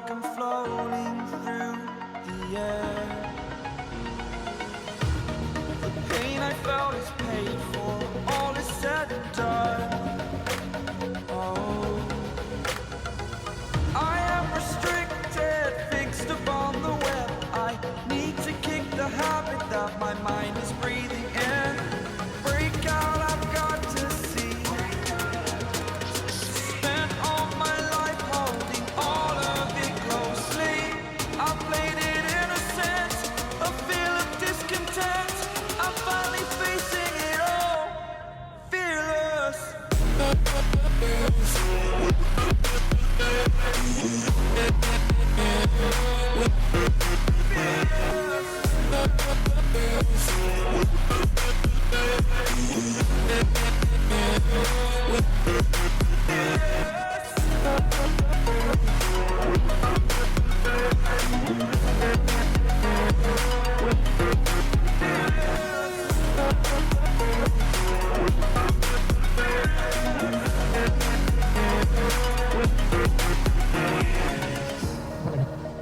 like I'm floating through the air. The pain I felt is paid for, all is said and done. Oh, I am restricted, fixed upon the web. I need to kick the habit that my mind is breathing in. Break out, I've got to see. Spent all my life holding all of it closely. I played it innocent, a feel of discontent. I'm finally facing it all, fearless.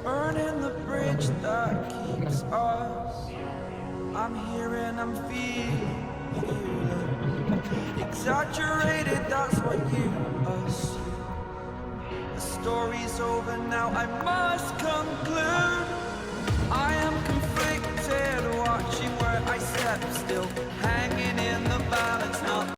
Burning the bridge that keeps us. I'm here and I'm feeling exaggerated, that's what you assume. The story's over now, I must conclude. I am conflicted, watching where I step still, hanging in the balance now.